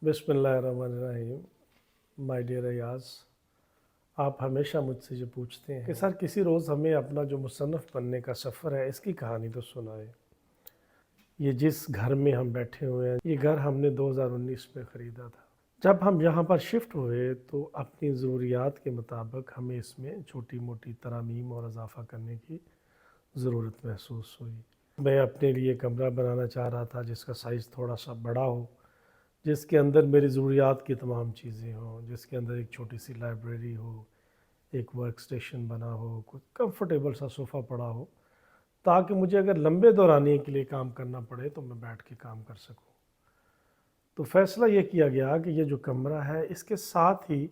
बिस्मिल्लाहिर्रहमानिर्रहीम। My dear Ayaz, आप हमेशा मुझसे ये पूछते हैं कि सर किसी रोज़ हमें अपना जो मुसन्नफ़ बनने का सफ़र है इसकी कहानी तो सुनाए। ये जिस घर में हम बैठे हुए हैं, ये घर हमने 2019 में ख़रीदा था। जब हम यहाँ पर शिफ्ट हुए तो अपनी ज़रूरियात के मुताबिक हमें इसमें छोटी मोटी तरामीम और इजाफ़ा करने की ज़रूरत महसूस हुई। मैं अपने लिए कमरा बनाना चाह रहा था जिसका साइज़ थोड़ा सा बड़ा हो, जिसके अंदर मेरी ज़रूरियात की तमाम चीज़ें हों, जिसके अंदर एक छोटी सी लाइब्रेरी हो, एक वर्क स्टेशन बना हो, कुछ कंफर्टेबल सा सोफ़ा पड़ा हो, ताकि मुझे अगर लंबे दौरानिए के लिए काम करना पड़े तो मैं बैठ के काम कर सकूं। तो फ़ैसला ये किया गया कि ये जो कमरा है इसके साथ ही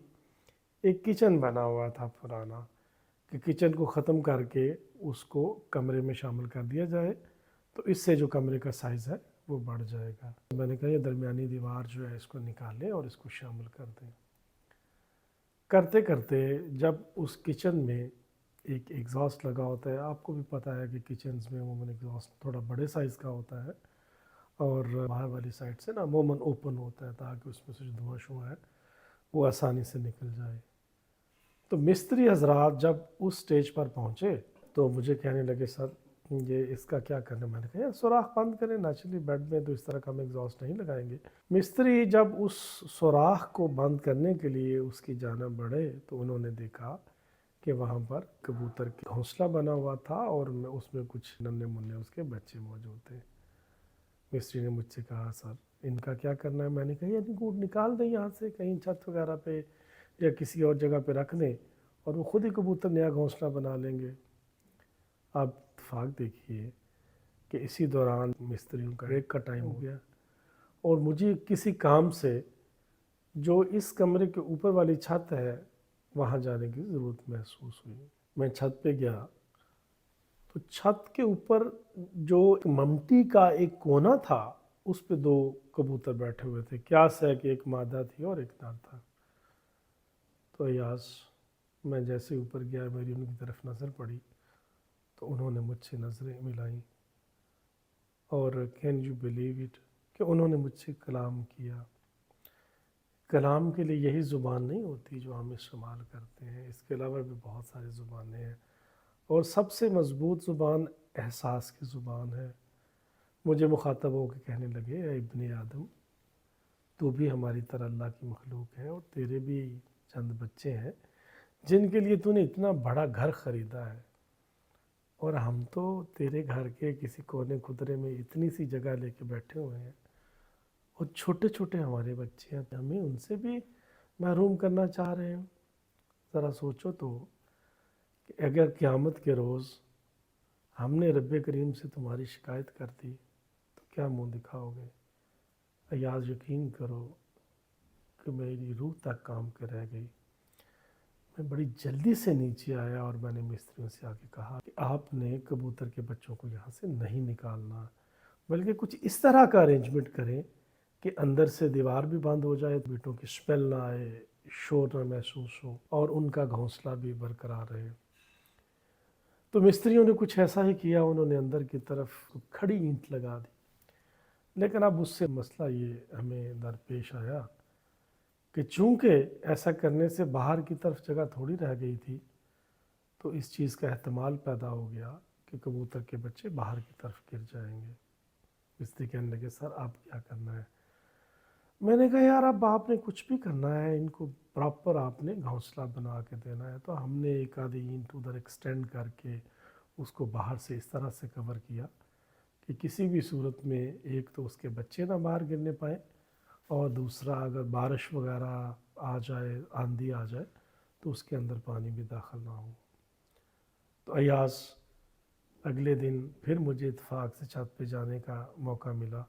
एक किचन बना हुआ था पुराना, कि किचन को ख़त्म करके उसको कमरे में शामिल कर दिया जाए, तो इससे जो कमरे का साइज़ है वो बढ़ जाएगा। मैंने कहा ये दरमियानी दीवार जो है इसको निकालें और इसको शामिल कर दें। करते करते जब उस किचन में एक एग्ज़ॉस्ट लगा होता है, आपको भी पता है कि किचन्स में अमूमन एग्ज़ॉस्ट थोड़ा बड़े साइज़ का होता है और बाहर वाली साइड से ना अमूमन ओपन होता है ताकि उसमें से जो धुआं शुआं है वो आसानी से निकल जाए। तो मिस्त्री हजरात जब उस स्टेज पर पहुँचे तो मुझे कहने लगे, सर ये इसका क्या करना। मैंने कहा यार सुराख बंद करें, नेचुरली बेड में तो इस तरह का हम एग्जॉस्ट नहीं लगाएंगे। मिस्त्री जब उस सुराख को बंद करने के लिए उसकी जानिब बढ़े तो उन्होंने देखा कि वहाँ पर कबूतर का घोंसला बना हुआ था और उसमें कुछ नन्हे मुन्ने उसके बच्चे मौजूद थे। मिस्त्री ने मुझसे कहा, सर इनका क्या करना है। मैंने कहा यार इनको निकाल दें यहाँ से, कहीं छत वगैरह पे या किसी और जगह पे रख दें और वो खुद ही कबूतर नया घोंसला बना लेंगे। आप इत्तेफाक देखिए कि इसी दौरान मिस्त्रियों का ब्रेक का टाइम हो गया और मुझे किसी काम से जो इस कमरे के ऊपर वाली छत है वहाँ जाने की ज़रूरत महसूस हुई। मैं छत पे गया तो छत के ऊपर जो ममटी का एक कोना था उस पे दो कबूतर बैठे हुए थे। क्या है कि एक मादा थी और एक नर था। तो यास मैं जैसे ऊपर गया, मेरी उनकी तरफ नज़र पड़ी तो उन्होंने मुझसे नज़रें मिलाई और कैन यू बिलीव इट कि उन्होंने मुझसे कलाम किया। कलाम के लिए यही ज़ुबान नहीं होती जो हम इस्तेमाल करते हैं, इसके अलावा भी बहुत सारी ज़ुबानें हैं और सबसे मज़बूत ज़ुबान एहसास की ज़ुबान है। मुझे मुखातब होकर कहने लगे, ए इब्ने आदम, तू भी हमारी तरह अल्लाह की मखलूक है और तेरे भी चंद बच्चे हैं जिनके लिए तूने इतना बड़ा घर ख़रीदा है और हम तो तेरे घर के किसी कोने खुदरे में इतनी सी जगह लेके बैठे हुए हैं और छोटे छोटे हमारे बच्चे हैं, हमें उनसे भी महरूम करना चाह रहे हो। ज़रा सोचो तो कि अगर क़यामत के रोज़ हमने रब्बे करीम से तुम्हारी शिकायत कर दी तो क्या मुंह दिखाओगे। अयाज यकीन करो कि मेरी रूह तक काम के रह गई। मैं बड़ी जल्दी से नीचे आया और मैंने मिस्त्रियों से आके कहा कि आपने कबूतर के बच्चों को यहाँ से नहीं निकालना, बल्कि कुछ इस तरह का अरेंजमेंट करें कि अंदर से दीवार भी बंद हो जाए, बेटों की स्मेल ना आए, शोर ना महसूस हो और उनका घोंसला भी बरकरार रहे। तो मिस्त्रियों ने कुछ ऐसा ही किया, उन्होंने अंदर की तरफ खड़ी ईंट लगा दी। लेकिन अब उससे मसला ये हमें दरपेश आया कि चूँकि ऐसा करने से बाहर की तरफ जगह थोड़ी रह गई थी, तो इस चीज़ का एहतमाल पैदा हो गया कि कबूतर के बच्चे बाहर की तरफ गिर जाएंगे। मिस्त्री कहने लगे, सर आप क्या करना है। मैंने कहा यार अब आपने कुछ भी करना है, इनको प्रॉपर आपने घोंसला बना के देना है। तो हमने एक आधी ईंट उधर एक्सटेंड करके उसको बाहर से इस तरह से कवर किया कि किसी भी सूरत में एक तो उसके बच्चे ना बाहर गिरने पाए और दूसरा अगर बारिश वगैरह आ जाए, आंधी आ जाए तो उसके अंदर पानी भी दाखिल ना हो। तो अयास अगले दिन फिर मुझे इत्तेफाक से छत पे जाने का मौका मिला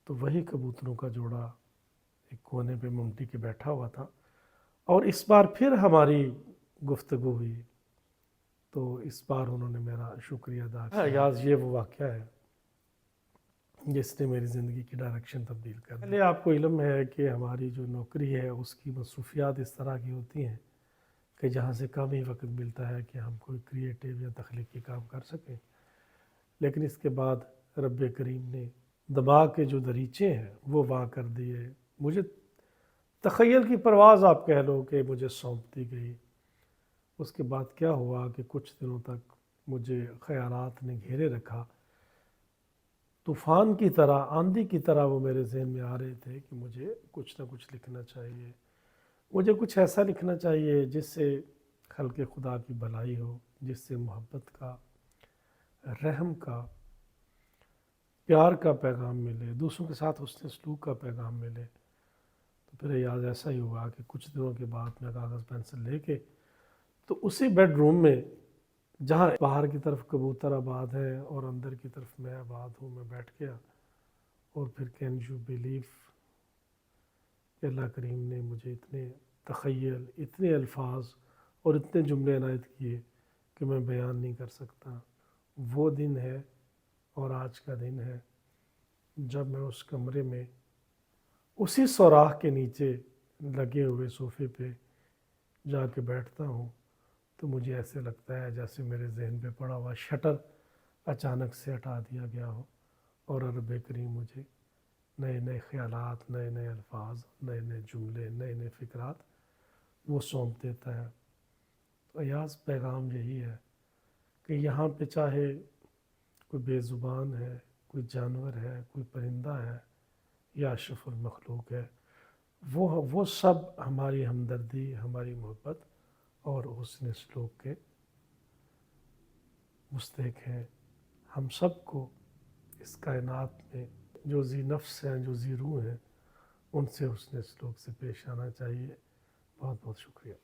तो वही कबूतरों का जोड़ा एक कोने पे ममटी के बैठा हुआ था और इस बार फिर हमारी गुफ्तगू हुई। तो इस बार उन्होंने मेरा शुक्रिया अदा किया। अयाज ये वो वाक़या है जिसने मेरी ज़िंदगी की डायरेक्शन तब्दील कर दी। पहले आपको इल्म है कि हमारी जो नौकरी है उसकी मसरूफियात इस तरह की होती हैं कि जहाँ से कम ही वक्त मिलता है कि हम कोई क्रिएटिव या तख्लीकी काम कर सकें। लेकिन इसके बाद रब्बे करीम ने दबा के जो दरीचे हैं वो वाह कर दिए مجھے تخیل کی پرواز آپ کہہ لو کہ مجھے سونپ دی گئی. اس کے بعد کیا ہوا کہ کچھ دنوں تک مجھے خیالات نے گھیرے رکھا. طوفان کی طرح، آندھی کی طرح وہ میرے ذہن میں آ رہے تھے کہ مجھے کچھ نہ کچھ لکھنا چاہیے، مجھے کچھ ایسا لکھنا چاہیے جس سے خلق خدا کی بھلائی ہو، جس سے محبت کا، رحم کا، پیار کا پیغام ملے، دوسروں کے ساتھ حسن سلوک کا پیغام ملے. تو پھر یاد ایسا ہی ہوا کہ کچھ دنوں کے بعد میں کاغذ پینسل لے کے تو اسی بیڈ روم میں جہاں باہر کی طرف کبوتر آباد ہے اور اندر کی طرف میں آباد ہوں، میں بیٹھ گیا. اور پھر کین یو بلیو کہ اللہ کریم نے مجھے اتنے تخیل، اتنے الفاظ اور اتنے جملے عنایت کیے کہ میں بیان نہیں کر سکتا. وہ دن ہے اور آج کا دن ہے جب میں اس کمرے میں اسی سوراخ کے نیچے لگے ہوئے صوفے پہ جا کے بیٹھتا ہوں تو مجھے ایسے لگتا ہے جیسے میرے ذہن پہ پڑا ہوا شٹر اچانک سے ہٹا دیا گیا ہو اور رب کریم مجھے نئے نئے خیالات، نئے نئے الفاظ، نئے نئے جملے، نئے نئے فکرات وہ سونپ دیتا ہے. تو ایاز پیغام یہی ہے کہ یہاں پہ چاہے کوئی بے زبان ہے، کوئی جانور ہے، کوئی پرندہ ہے یا اشرف المخلوق ہے، وہ سب ہماری ہمدردی، ہماری محبت اور حسن سلوک کے مستحق ہیں. ہم سب کو اس کائنات میں جو ذی نفس ہیں، جو ذی روح ہیں، ان سے حسن سلوک سے پیش آنا چاہیے. بہت بہت شکریہ.